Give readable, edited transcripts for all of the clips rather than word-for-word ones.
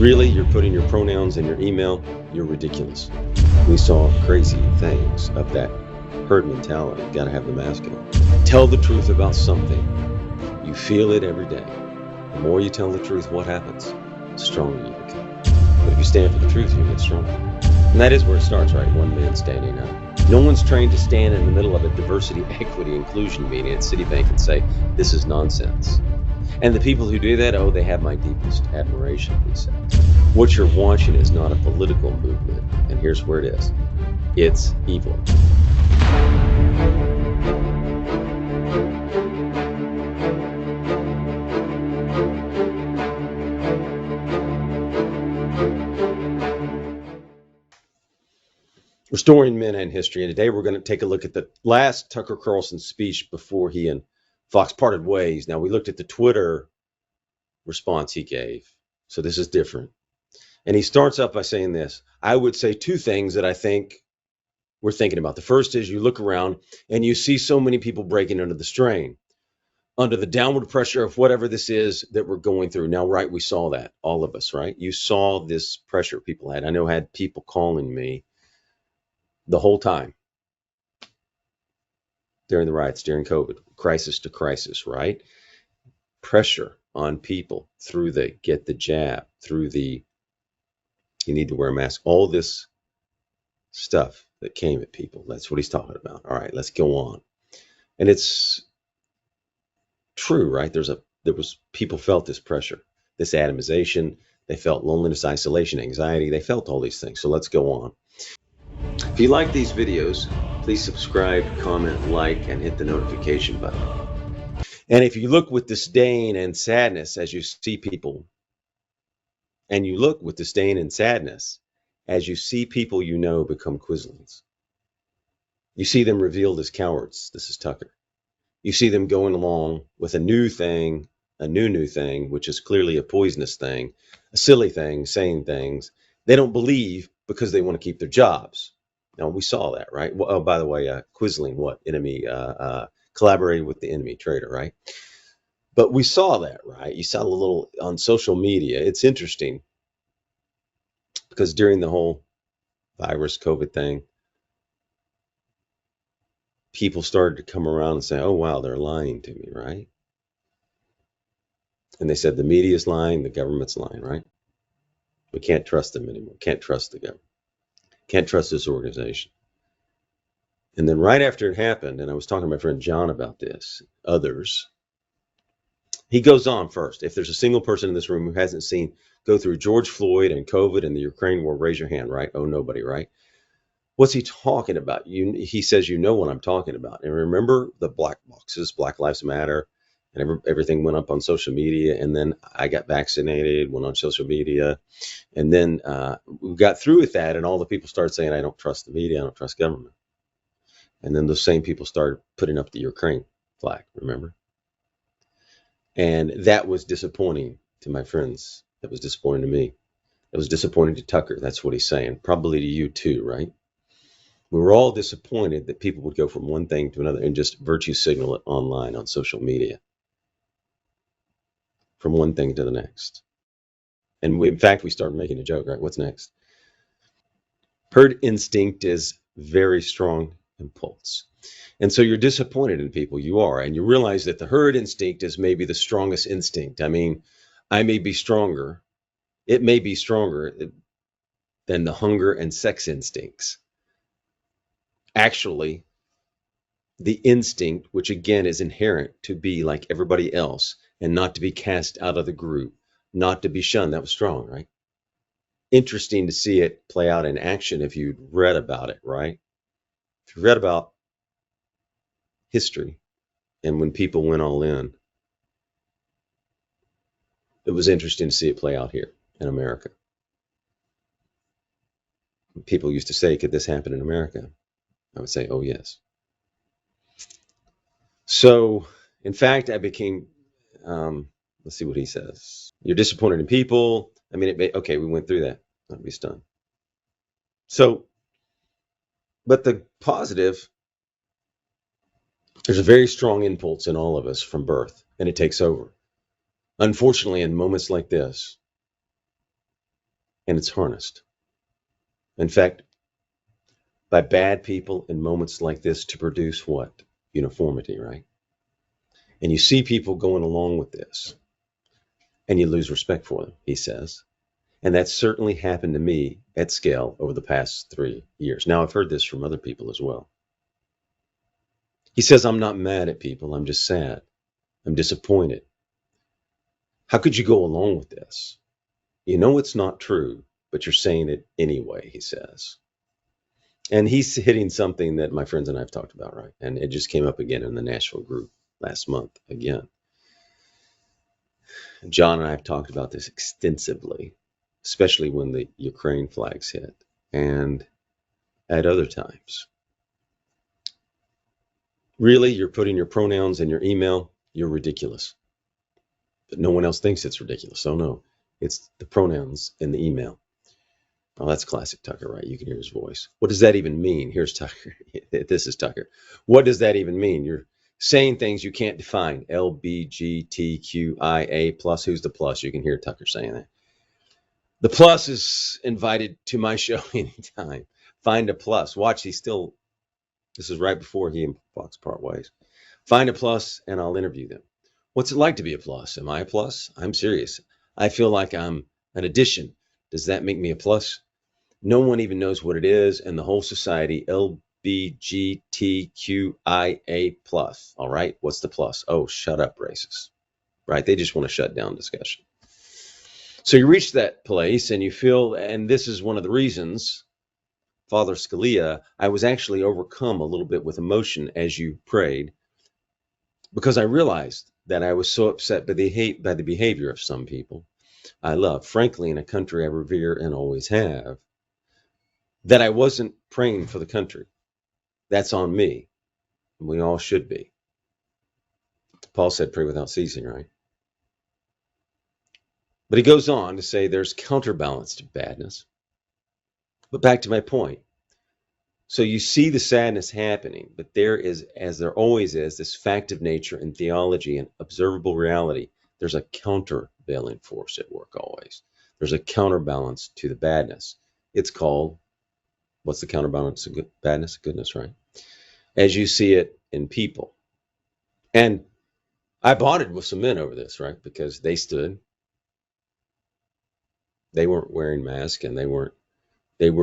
Really, you're putting your pronouns in your email? You're ridiculous. We saw crazy things of that herd mentality. Got to have the mask on. Tell the truth about something. You feel it every day. The more you tell the truth, what happens? The stronger you become. But if you stand for the truth, you get stronger. And that is where it starts, right? One man standing up. No one's trained to stand in the middle of a diversity, equity, inclusion meeting at Citibank and say, this is nonsense. And the people who do that, oh, they have my deepest admiration, he said. What you're watching is not a political movement. And here's where it is. It's evil. Restoring Men and History. And today we're going to take a look at the last Tucker Carlson speech before he and Fox parted ways. Now, we looked at the Twitter response he gave. So this is different. And he starts up by saying this. I would say two things that I think we're thinking about. The first is you look around and you see so many people breaking under the strain, under the downward pressure of whatever this is that we're going through. Now, right, we saw that, all of us, right? You saw this pressure people had. I know I had people calling me the whole time during the riots, during COVID, crisis to crisis, right? Pressure on people through the get the jab, through the you need to wear a mask, all this stuff that came at people. That's what he's talking about. All right, let's go on. And it's true, right? People felt this pressure, this atomization. They felt loneliness, isolation, anxiety. They felt all these things. So let's go on. If you like these videos, please subscribe, comment, like, and hit the notification button. And if you look with disdain and sadness as you see people, and you look with disdain and sadness as you see people you know become quislings, you see them revealed as cowards. This is Tucker. You see them going along with a new thing, which is clearly a poisonous thing, a silly thing, saying things they don't believe because they want to keep their jobs. Now, we saw that, right? Well, oh, by the way, quisling, what? Enemy, collaborating with the enemy, traitor, right? But we saw that, right? You saw a little on social media. It's interesting because during the whole virus, COVID thing, people started to come around and say, oh, wow, they're lying to me, right? And they said the media's lying, the government's lying, right? We can't trust them anymore. Can't trust the government. Can't trust this organization. And then right after it happened, and I was talking to my friend John about this, others, he goes on first. If there's a single person in this room who hasn't seen go through George Floyd and COVID and the Ukraine war, raise your hand, right? Oh, nobody, right? What's he talking about? He says, you know what I'm talking about. And remember the black boxes, Black Lives Matter, and everything went up on social media. And then I got vaccinated, went on social media. And then we got through with that. And all the people started saying, I don't trust the media. I don't trust government. And then those same people started putting up the Ukraine flag, remember? And that was disappointing to my friends. That was disappointing to me. It was disappointing to Tucker. That's what he's saying. Probably to you too, right? We were all disappointed that people would go from one thing to another and just virtue signal it online on social media. From one thing to the next. And in fact, we started making a joke, right? What's next? Herd instinct is very strong impulse. And so you're disappointed in people. You are. And you realize that the herd instinct is maybe the strongest instinct. I mean, I may be stronger. It may be stronger than the hunger and sex instincts. Actually, the instinct, which again is inherent to be like everybody else and not to be cast out of the group, not to be shunned, that was strong, right? Interesting to see it play out in action if you'd read about it, right? If you read about history and when people went all in, it was interesting to see it play out here in America. People used to say, could this happen in America? I would say, oh, yes. So, in fact, I became, let's see what he says. You're disappointed in people. I mean, okay, we went through that. I'd be stunned. So, but the positive, there's a very strong impulse in all of us from birth, and it takes over. Unfortunately, in moments like this, and it's harnessed. In fact, by bad people in moments like this to produce what? Uniformity, right? And you see people going along with this, and you lose respect for them, he says. And that certainly happened to me at scale over the past 3 years. Now, I've heard this from other people as well. He says, I'm not mad at people. I'm just sad. I'm disappointed. How could you go along with this? You know it's not true, but you're saying it anyway, he says. And he's hitting something that my friends and I have talked about, right? And it just came up again in the Nashville group last month again. John and I have talked about this extensively, especially when the Ukraine flags hit and at other times. Really, you're putting your pronouns in your email, you're ridiculous. But no one else thinks it's ridiculous. Oh no, it's the pronouns in the email. Oh, that's classic Tucker, right? You can hear his voice. What does that even mean? Here's Tucker. This is Tucker. What does that even mean? You're saying things you can't define. LBGTQIA plus. Who's the plus? You can hear Tucker saying that. The plus is invited to my show anytime. Find a plus. Watch, this is right before he and Fox part ways. Find a plus and I'll interview them. What's it like to be a plus? Am I a plus? I'm serious. I feel like I'm an addition. Does that make me a plus? No one even knows what it is, and the whole society, LBGTQIA plus. All right, what's the plus? Oh, shut up, racist. Right? They just want to shut down discussion. So you reach that place and you feel, and this is one of the reasons, Father Scalia, I was actually overcome a little bit with emotion as you prayed, because I realized that I was so upset by the behavior of some people I love, frankly, in a country I revere and always have, that I wasn't praying for the country. That's on me. We all should be. Paul said, pray without ceasing, right? But he goes on to say there's counterbalance to badness. But back to my point. So you see the sadness happening, but there is, as there always is, this fact of nature and theology and observable reality. There's a countervailing force at work always. There's a counterbalance to the badness. It's called, what's the counterbalance to badness? Goodness, right? As you see it in people. And I bonded with some men over this, right? Because they weren't wearing masks and they were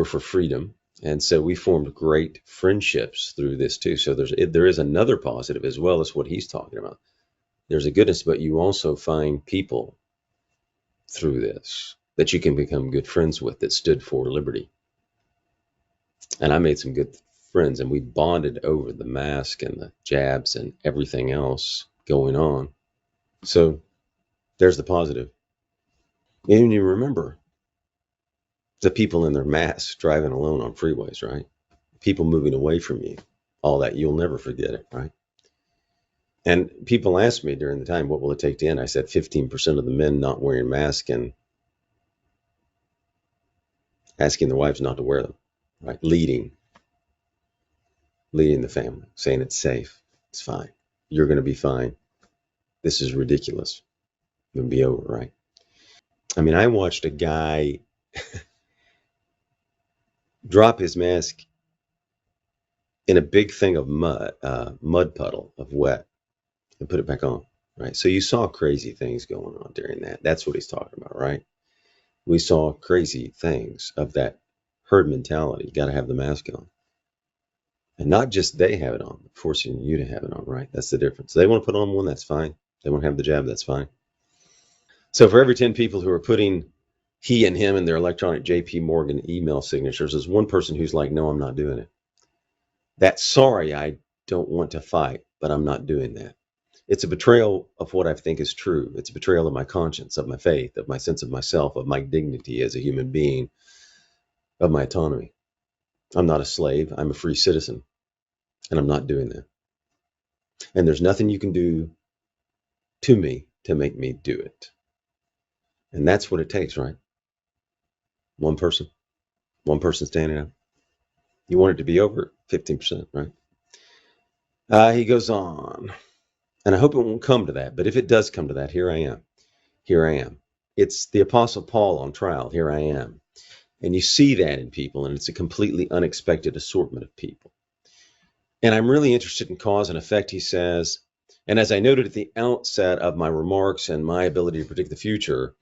for freedom. And so we formed great friendships through this too. So there is another positive as well as what he's talking about. There's a goodness, but you also find people through this that you can become good friends with that stood for liberty. And I made some good friends and we bonded over the mask and the jabs and everything else going on. So there's the positive. And you remember the people in their masks driving alone on freeways, right? People moving away from you, all that. You'll never forget it, right? And people asked me during the time, what will it take to end? I said 15% of the men not wearing masks and asking their wives not to wear them, right? Leading the family, saying it's safe, it's fine. You're going to be fine. This is ridiculous. It'll be over, right? I mean, I watched a guy drop his mask in a big thing of mud puddle of wet and put it back on, right? So you saw crazy things going on during that. That's what he's talking about, right? We saw crazy things of that herd mentality. You got to have the mask on. And not just they have it on, forcing you to have it on, right? That's the difference. They want to put on one, that's fine. They want to have the jab, that's fine. So for every 10 people who are putting he and him in their electronic JP Morgan email signatures, there's one person who's like, no, I'm not doing it. That's sorry, I don't want to fight, but I'm not doing that. It's a betrayal of what I think is true. It's a betrayal of my conscience, of my faith, of my sense of myself, of my dignity as a human being, of my autonomy. I'm not a slave. I'm a free citizen, and I'm not doing that. And there's nothing you can do to me to make me do it. And that's what it takes, right? One person standing up. You want it to be over 15%, right? He goes on, and I hope it won't come to that. But if it does come to that, here I am. Here I am. It's the Apostle Paul on trial. Here I am. And you see that in people, and it's a completely unexpected assortment of people. And I'm really interested in cause and effect, he says. And as I noted at the outset of my remarks and my ability to predict the future,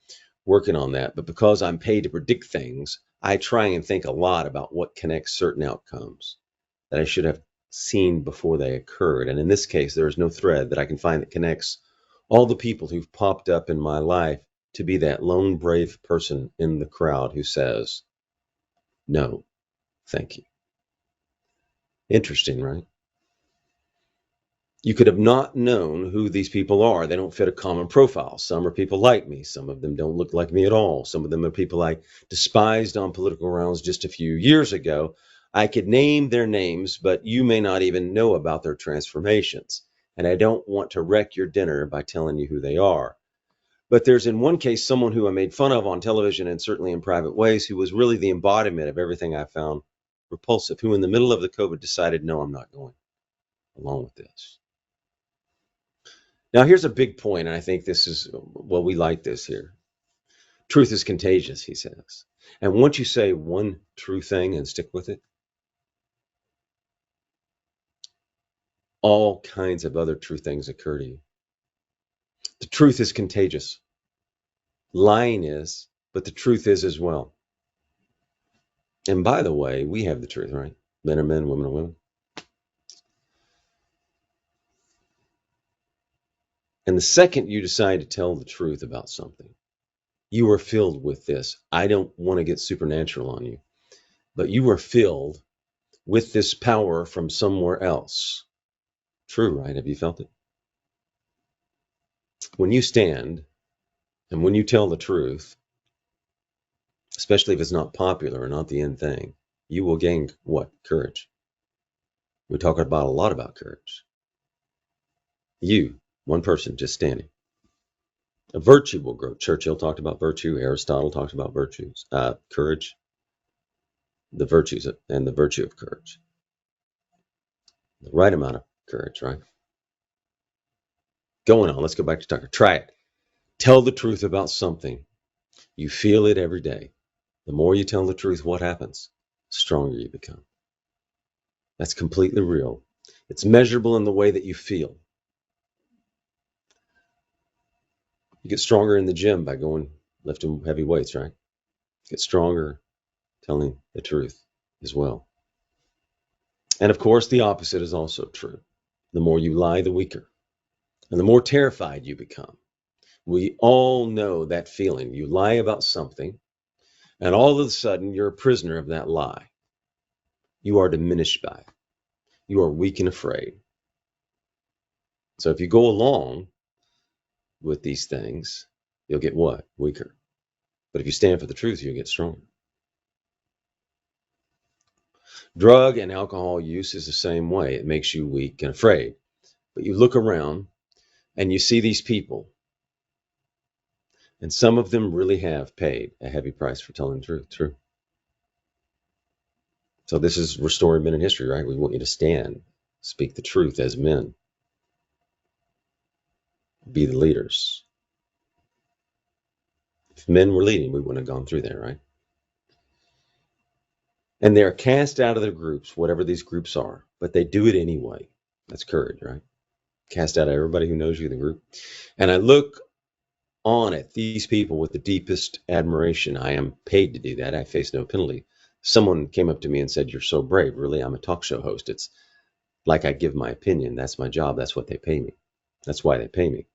working on that, but because I'm paid to predict things, I try and think a lot about what connects certain outcomes that I should have seen before they occurred. And in this case, there is no thread that I can find that connects all the people who've popped up in my life to be that lone brave person in the crowd who says, no, thank you. Interesting, right? You could have not known who these people are. They don't fit a common profile. Some are people like me. Some of them don't look like me at all. Some of them are people I despised on political rounds just a few years ago. I could name their names, but you may not even know about their transformations. And I don't want to wreck your dinner by telling you who they are. But there's in one case someone who I made fun of on television and certainly in private ways who was really the embodiment of everything I found repulsive, who in the middle of the COVID decided, no, I'm not going along with this. Now, here's a big point, and I think this is, well, we like this here. Truth is contagious, he says. And once you say one true thing and stick with it, all kinds of other true things occur to you. The truth is contagious. Lying is, but the truth is as well. And by the way, we have the truth, right? Men are men, women are women. And the second you decide to tell the truth about something, you are filled with this. I don't want to get supernatural on you, but you are filled with this power from somewhere else. True, right? Have you felt it? When you stand and when you tell the truth, especially if it's not popular or not the end thing, you will gain what? Courage. We talk about a lot about courage. You, one person just standing. A virtue will grow. Churchill talked about virtue. Aristotle talked about virtues. Courage, the virtues and the virtue of courage. The right amount of courage, right? Going on, let's go back to Tucker. Try it. Tell the truth about something. You feel it every day. The more you tell the truth, what happens? The stronger you become. That's completely real. It's measurable in the way that you feel. You get stronger in the gym by going lifting heavy weights, right? Get stronger telling the truth as well. And of course, the opposite is also true. The more you lie, the weaker. And the more terrified you become. We all know that feeling. You lie about something, and all of a sudden, you're a prisoner of that lie. You are diminished by it. You are weak and afraid. So if you go along with these things, you'll get what? Weaker. But if you stand for the truth, you'll get stronger. Drug and alcohol use is the same way. It makes you weak and afraid. But you look around and you see these people, and some of them really have paid a heavy price for telling the truth. True. So this is restoring men in history, right? We want you to stand, speak the truth as men, be the leaders. If men were leading, we wouldn't have gone through that, right? And they're cast out of their groups, whatever these groups are, but they do it anyway. That's courage, right? Cast out everybody who knows you in the group. And I look on at these people with the deepest admiration. I am paid to do that. I face no penalty. Someone came up to me and said, "You're so brave." Really, I'm a talk show host. It's like I give my opinion. That's my job. That's what they pay me. That's why they pay me.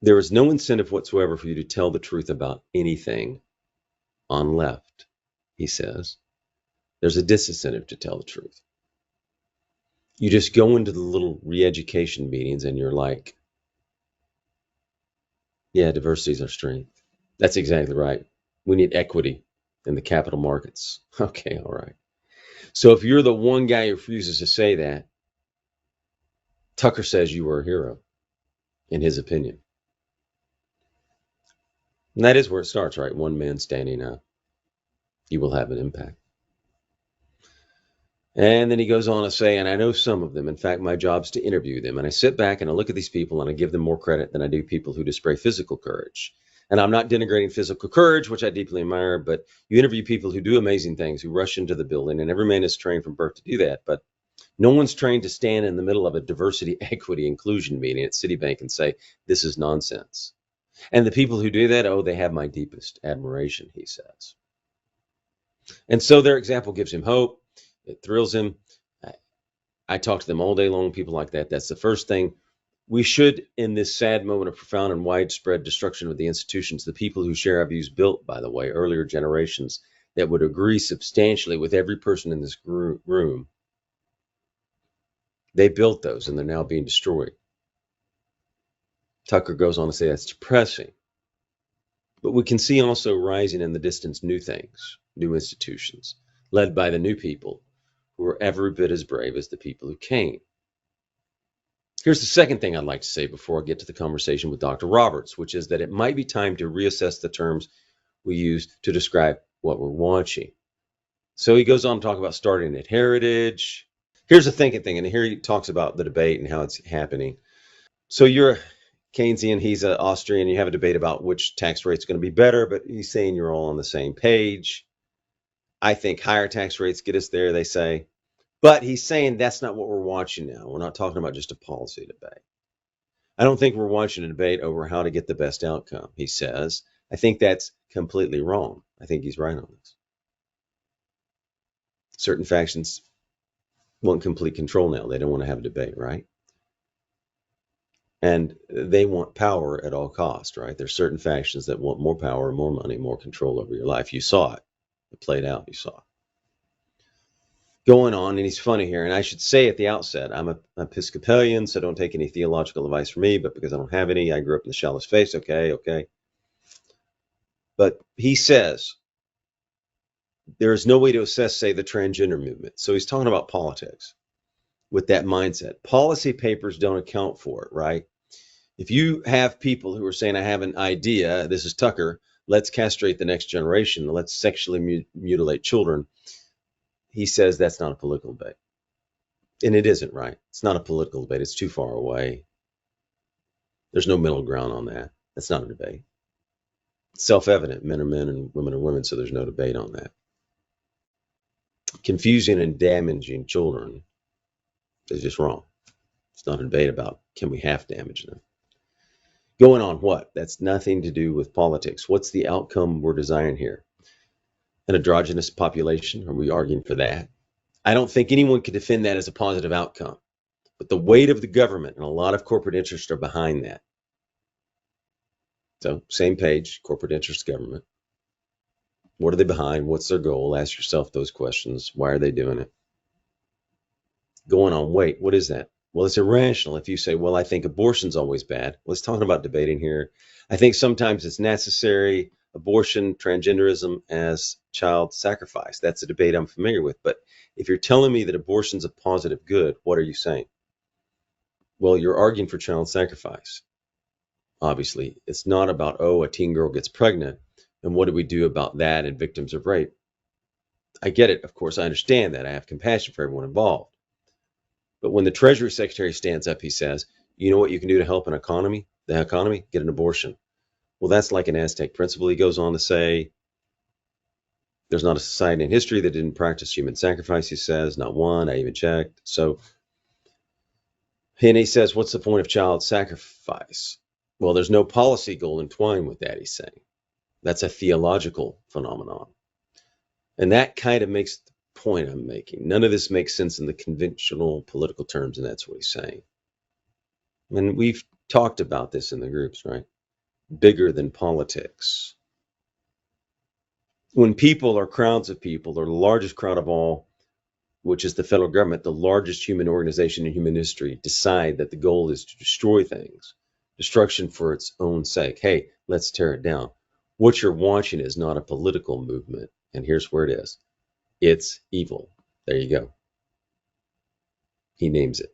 There is no incentive whatsoever for you to tell the truth about anything on left, he says. There's a disincentive to tell the truth. You just go into the little re-education meetings and you're like, yeah, diversity is our strength. That's exactly right. We need equity in the capital markets. Okay, all right. So if you're the one guy who refuses to say that, Tucker says you were a hero, in his opinion. And that is where it starts, right? One man standing up. You will have an impact. And then he goes on to say, and I know some of them. In fact, my job's to interview them. And I sit back and I look at these people and I give them more credit than I do people who display physical courage. And I'm not denigrating physical courage, which I deeply admire, but you interview people who do amazing things, who rush into the building, and every man is trained from birth to do that. But no one's trained to stand in the middle of a diversity, equity, inclusion meeting at Citibank and say, this is nonsense. And the people who do that, oh, they have my deepest admiration, he says. And so their example gives him hope. It thrills him. I talk to them all day long, people like that. That's the first thing. We should, in this sad moment of profound and widespread destruction of the institutions, the people who share our views built, by the way, earlier generations that would agree substantially with every person in this room, they built those and they're now being destroyed. Tucker goes on to say that's depressing. But we can see also rising in the distance new things, new institutions, led by the new people who are every bit as brave as the people who came. Here's the second thing I'd like to say before I get to the conversation with Dr. Roberts, which is that it might be time to reassess the terms we use to describe what we're watching. So he goes on to talk about starting at heritage. Here's the thinking thing, and here he talks about the debate and how it's happening. So you're a Keynesian, he's an Austrian, you have a debate about which tax rate's going to be better, but he's saying you're all on the same page. I think higher tax rates get us there, they say. But he's saying that's not what we're watching now. We're not talking about just a policy debate. I don't think we're watching a debate over how to get the best outcome, he says. I think that's completely wrong. I think he's right on this. Certain factions want complete control now. They don't want to have a debate, right? And they want power at all costs, right? There's certain factions that want more power, more money, more control over your life. You saw it. It played out. You saw it. Going on, and he's funny here, and I should say at the outset, I'm an Episcopalian, so don't take any theological advice from me, but because I don't have any, I grew up in the shallowest faith, okay. But he says, there is no way to assess, say, the transgender movement. So he's talking about politics with that mindset. Policy papers don't account for it, right? If you have people who are saying, I have an idea, this is Tucker, let's castrate the next generation, let's sexually mutilate children, he says that's not a political debate. And it isn't, right? It's not a political debate. It's too far away. There's no middle ground on that. That's not a debate. It's self-evident. Men are men and women are women, so there's no debate on that. Confusing and damaging children is just wrong. It's not a debate about can we half damage them. Going on what? That's nothing to do with politics. What's the outcome we're desiring here? An androgynous population? Are we arguing for that? I don't think anyone could defend that as a positive outcome. But the weight of the government and a lot of corporate interests are behind that. So, same page, corporate interest, government. What are they behind? What's their goal? Ask yourself those questions. Why are they doing it? Going on, wait, what is that? Well, it's irrational if you say, well, I think abortion's always bad. Let's talk about debating here. I think sometimes it's necessary. Abortion, transgenderism as child sacrifice. That's a debate I'm familiar with. But if you're telling me that abortion's a positive good, what are you saying? Well, you're arguing for child sacrifice. Obviously, it's not about, oh, a teen girl gets pregnant, and what do we do about that and victims of rape? I get it. Of course, I understand that. I have compassion for everyone involved. But when the Treasury Secretary stands up, he says, you know what you can do to help the economy? Get an abortion. Well, that's like an Aztec principle. He goes on to say, there's not a society in history that didn't practice human sacrifice, he says, not one, I even checked. So, and he says, what's the point of child sacrifice? Well, there's no policy goal entwined with that, he's saying. That's a theological phenomenon. And that kind of makes the point I'm making. None of this makes sense in the conventional political terms, and that's what he's saying. And we've talked about this in the groups, right? Bigger than politics. When people or crowds of people, or the largest crowd of all, which is the federal government, the largest human organization in human history, decide that the goal is to destroy things, destruction for its own sake. Hey, let's tear it down. What you're watching is not a political movement. And here's where it is. It's evil. There you go. He names it.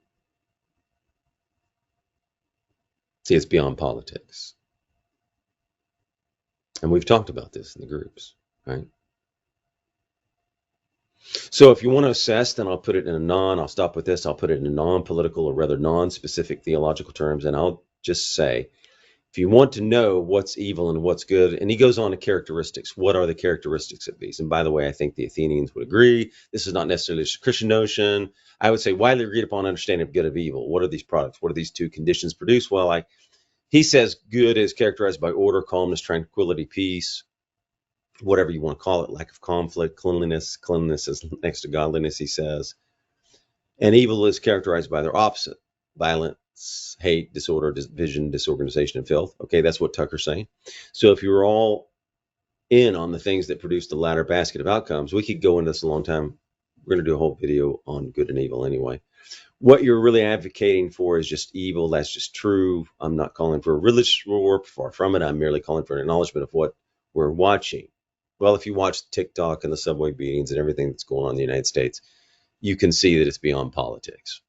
See, it's beyond politics. And we've talked about this in the groups, right? So if you want to assess, then I'll put it in I'll stop with this, I'll put it in non-political or rather non-specific theological terms, and I'll just say, If you want to know what's evil and what's good, and he goes on to characteristics. What are the characteristics of these? And by the way, I think the Athenians would agree. This is not necessarily a Christian notion. I would say widely agreed upon understanding of good and evil. What are these products? What are these two conditions produce? Well, he says good is characterized by order, calmness, tranquility, peace, whatever you want to call it, lack of conflict, cleanliness. Cleanliness is next to godliness, he says. And evil is characterized by their opposite, violence, hate, disorder, division, disorganization, and filth. Okay, that's what Tucker's saying. So if you were all in on the things that produce the latter basket of outcomes, we could go into this a long time. We're going to do a whole video on good and evil anyway. What you're really advocating for is just evil. That's just true. I'm not calling for a religious war. Far from it. I'm merely calling for an acknowledgement of what we're watching. Well, if you watch TikTok and the subway beatings and everything that's going on in the United States, you can see that it's beyond politics.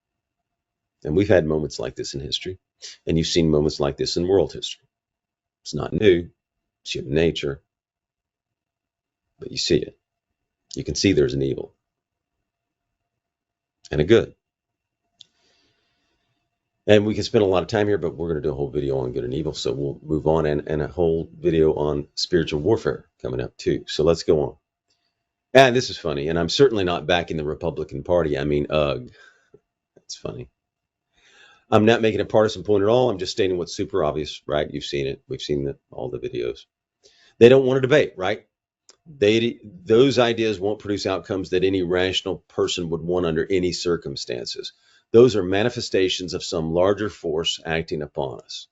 And we've had moments like this in history, and you've seen moments like this in world history. It's not new. It's human nature. But you see it. You can see there's an evil and a good. And we can spend a lot of time here, but we're going to do a whole video on good and evil. So we'll move on, and a whole video on spiritual warfare coming up too. So let's go on. And this is funny, and I'm certainly not backing the Republican Party. I mean, ugh. That's funny. I'm not making a partisan point at all. I'm just stating what's super obvious, right? You've seen it. We've seen all the videos. They don't want to debate, right? Those ideas won't produce outcomes that any rational person would want under any circumstances. Those are manifestations of some larger force acting upon us.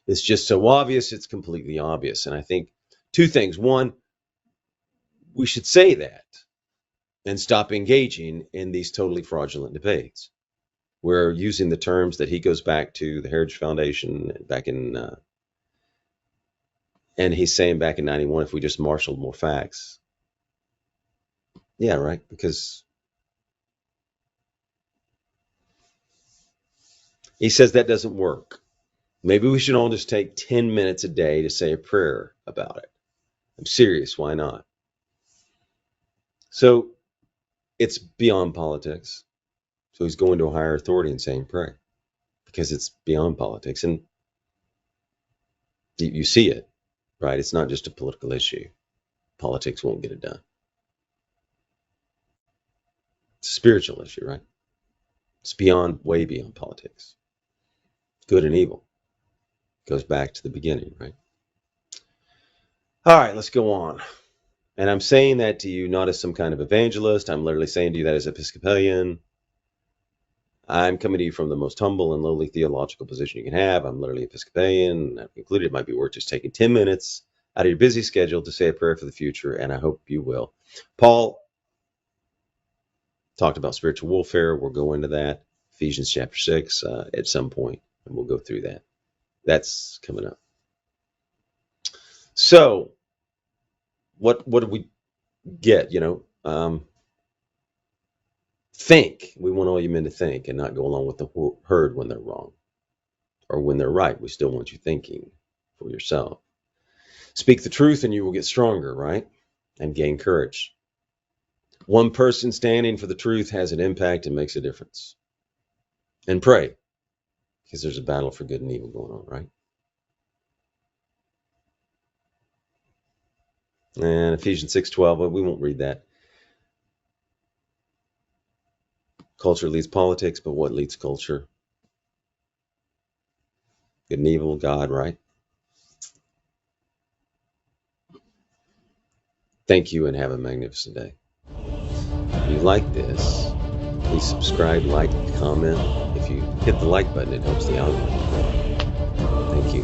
It's just so obvious, it's completely obvious. And I think two things. One, we should say that and stop engaging in these totally fraudulent debates. We're using the terms that he goes back to, the Heritage Foundation, back in, and he's saying back in 91, if we just marshaled more facts. Yeah, right, because he says that doesn't work. Maybe we should all just take 10 minutes a day to say a prayer about it. I'm serious, why not? So it's beyond politics. So he's going to a higher authority and saying pray, because it's beyond politics. And you see it, right? It's not just a political issue. Politics won't get it done. It's a spiritual issue, right? It's beyond, way beyond politics. Good and evil. Goes back to the beginning, right? All right, let's go on. And I'm saying that to you not as some kind of evangelist. I'm literally saying to you that as Episcopalian. I'm coming to you from the most humble and lowly theological position you can have. I'm literally Episcopalian. I've concluded it might be worth just taking 10 minutes out of your busy schedule to say a prayer for the future, and I hope you will. Paul talked about spiritual warfare. We'll go into that. Ephesians chapter 6 at some point, and we'll go through that. That's coming up. So, what did we get? Think. We want all you men to think and not go along with the herd when they're wrong. Or when they're right. We still want you thinking for yourself. Speak the truth and you will get stronger, right? And gain courage. One person standing for the truth has an impact and makes a difference. And pray. Because there's a battle for good and evil going on, right? And Ephesians 6:12, but we won't read that. Culture leads politics, but what leads culture? Good and evil, God, right? Thank you and have a magnificent day. If you like this, please subscribe, like, comment. If you hit the like button, it helps the algorithm. Thank you.